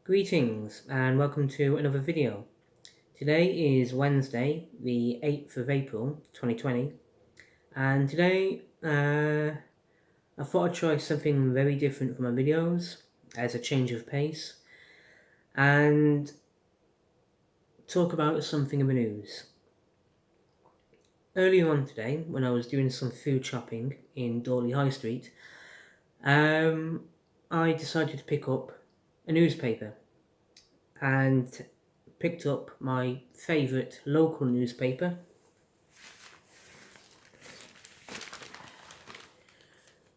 Greetings and welcome to another video. Today is Wednesday, the 8th of April 2020, and today I thought I'd try something very different from my videos as a change of pace and talk about something in the news. Earlier on today, when I was doing some food shopping in Dawley High Street, I decided to pick up a newspaper and picked up my favourite local newspaper,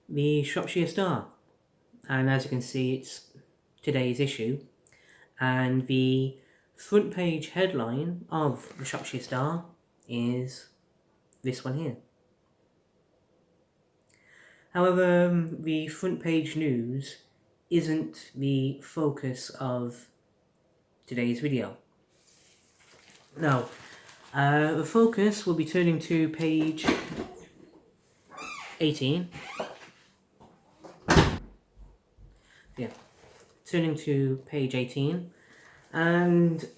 the Shropshire Star, and as you can see it's today's issue, and the front page headline of the Shropshire Star is this one here. However, the front page news isn't the focus of today's video. Now, the focus will be turning to page 18. Yeah, turning to page 18, and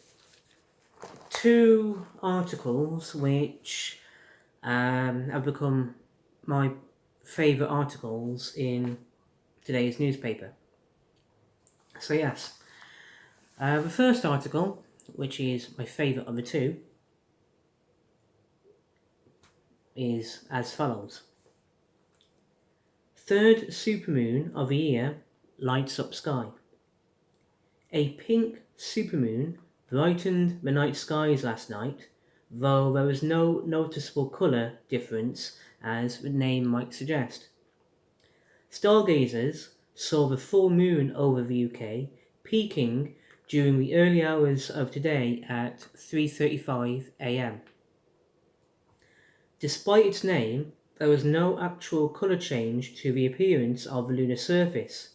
two articles which have become my favourite articles in today's newspaper. So yes, the first article, which is my favourite of the two, is as follows. Third supermoon of the year lights up sky. A pink supermoon brightened the night skies last night, though there was no noticeable colour difference as the name might suggest. Stargazers saw the full moon over the UK peaking during the early hours of today at 3:35 am. Despite its name, there was no actual colour change to the appearance of the lunar surface.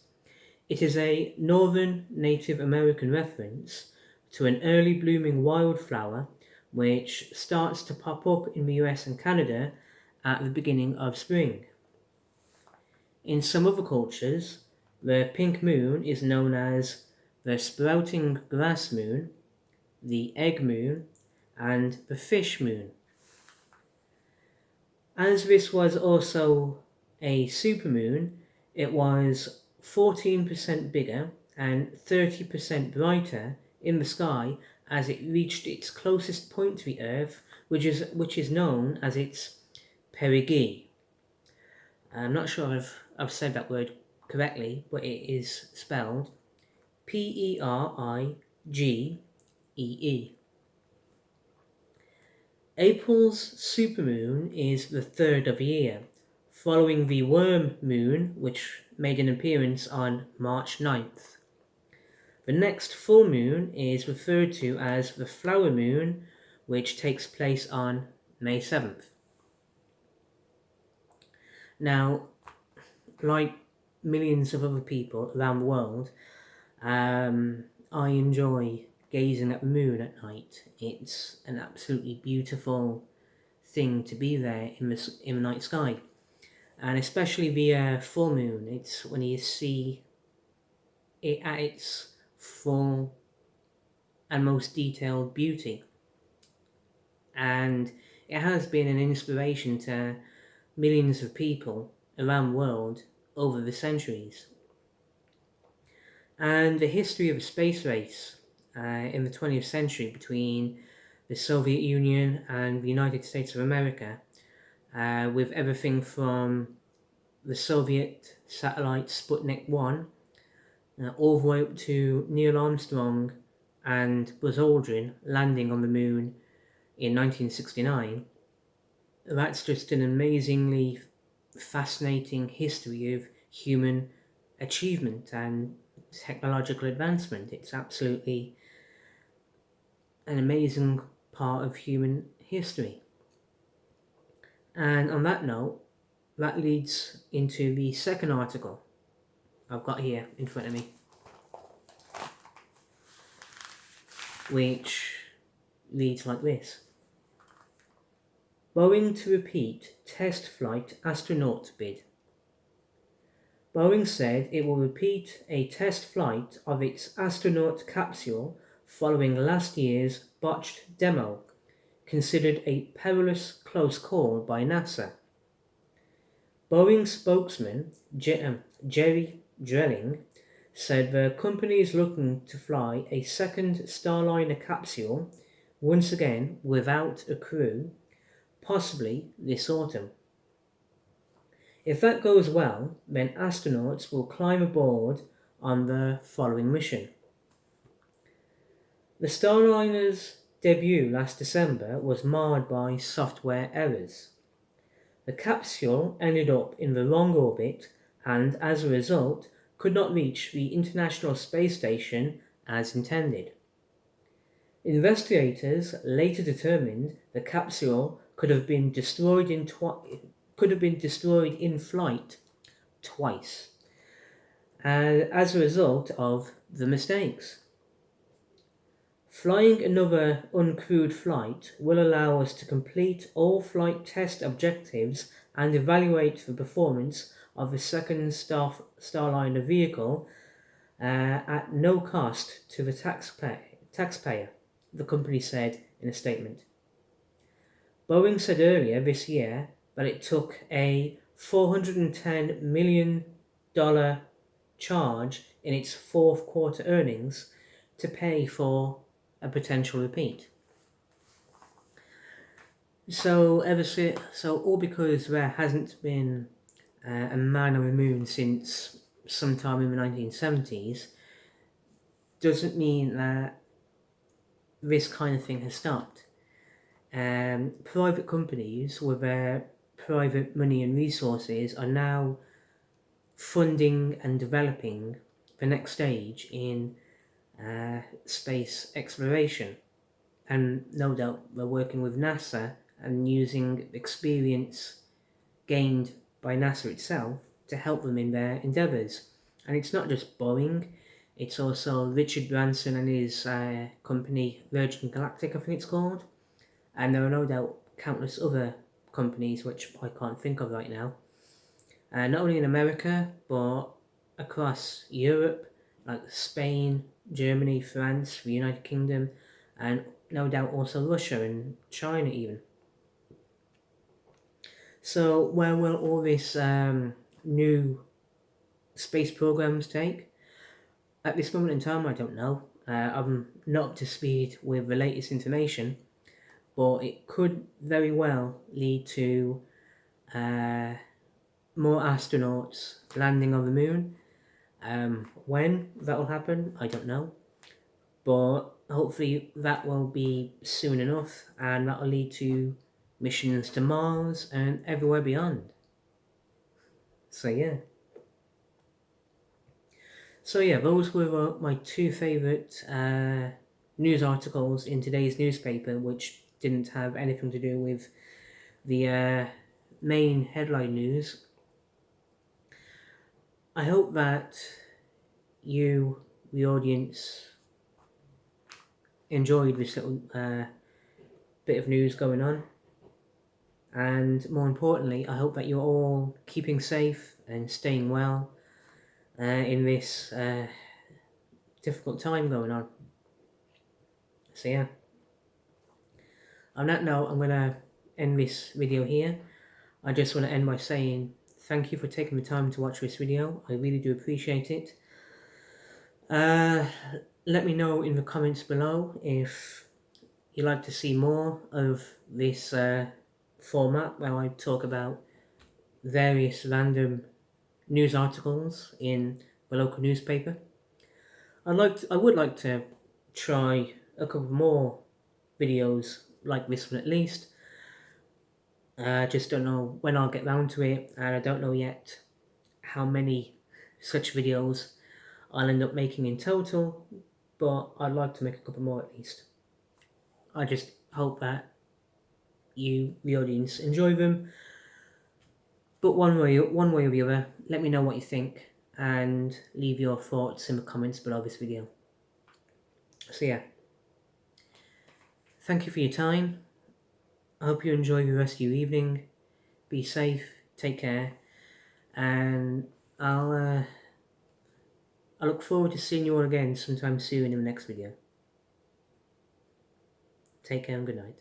It is a Northern Native American reference to an early blooming wildflower which starts to pop up in the US and Canada at the beginning of spring. In some other cultures, the pink moon is known as the sprouting grass moon, the egg moon, and the fish moon. As this was also a supermoon, it was 14% bigger and 30% brighter in the sky as it reached its closest point to the Earth, which is known as its perigee. I'm not sure if I've said that word correctly, but it is spelled P-E-R-I-G-E-E. April's supermoon is the third of the year, following the worm moon, which made an appearance on March 9th. The next full moon is referred to as the flower moon, which takes place on May 7th. Now, like millions of other people around the world, I enjoy gazing at the moon at night. It's an absolutely beautiful thing to be there in the night sky, and especially the full moon. It's when you see it at its full and most detailed beauty, and it has been an inspiration to millions of people around the world over the centuries. And the history of the space race in the 20th century between the Soviet Union and the United States of America, with everything from the Soviet satellite Sputnik 1 all the way up to Neil Armstrong and Buzz Aldrin landing on the moon in 1969. That's just an amazingly fascinating history of human achievement and technological advancement. It's absolutely an amazing part of human history. And on that note, that leads into the second article I've got here in front of me, which reads like this. Boeing to repeat test flight astronaut bid. Boeing said it will repeat a test flight of its astronaut capsule following last year's botched demo, considered a perilous close call by NASA. Boeing spokesman Jerry Drilling said the company is looking to fly a second Starliner capsule, once again without a crew, possibly this autumn. If that goes well, then astronauts will climb aboard on the following mission. The Starliner's debut last December was marred by software errors. The capsule ended up in the wrong orbit and, as a result, could not reach the International Space Station as intended. Investigators later determined the capsule could have been destroyed in flight twice, as a result of the mistakes. Flying another uncrewed flight will allow us to complete all flight test objectives and evaluate the performance of the second Starliner vehicle at no cost to the taxpayer, the company said in a statement. Boeing said earlier this year that it took a $410 million charge in its fourth quarter earnings to pay for a potential repeat. So all because there hasn't been a man on the moon since sometime in the 1970s doesn't mean that this kind of thing has stopped. Private companies with their private money and resources are now funding and developing the next stage in space exploration, and no doubt they're working with NASA and using experience gained by NASA itself to help them in their endeavours. And it's not just Boeing, it's also Richard Branson and his company Virgin Galactic, I think it's called, and there are no doubt countless other companies which I can't think of right now, not only in America but across Europe, like Spain, Germany, France, the United Kingdom, and no doubt also Russia and China even. So where will all this new space programs take? At this moment in time, I don't know. I'm not up to speed with the latest information, but it could very well lead to more astronauts landing on the moon. When that will happen, I don't know. But hopefully that will be soon enough, and that will lead to missions to Mars and everywhere beyond. So yeah. Those were my two favourite news articles in today's newspaper, which didn't have anything to do with the main headline news. I hope that you, the audience, enjoyed this little bit of news going on, and more importantly, I hope that you're all keeping safe and staying well in this difficult time going on. So yeah, on that note, I'm gonna end this video here. I just want to end by saying thank you for taking the time to watch this video. I really do appreciate it. Let me know in the comments below if you'd like to see more of this format where I talk about various random news articles in the local newspaper. I would like to try a couple more videos like this one at least. I just don't know when I'll get round to it, and I don't know yet how many such videos I'll end up making in total, but I'd like to make a couple more at least. I just hope that you, the audience, enjoy them. But one way or the other, let me know what you think and leave your thoughts in the comments below this video. So yeah, thank you for your time. I hope you enjoy the rest of your evening. Be safe, take care, and I'll I look forward to seeing you all again sometime soon in the next video. Take care and good night.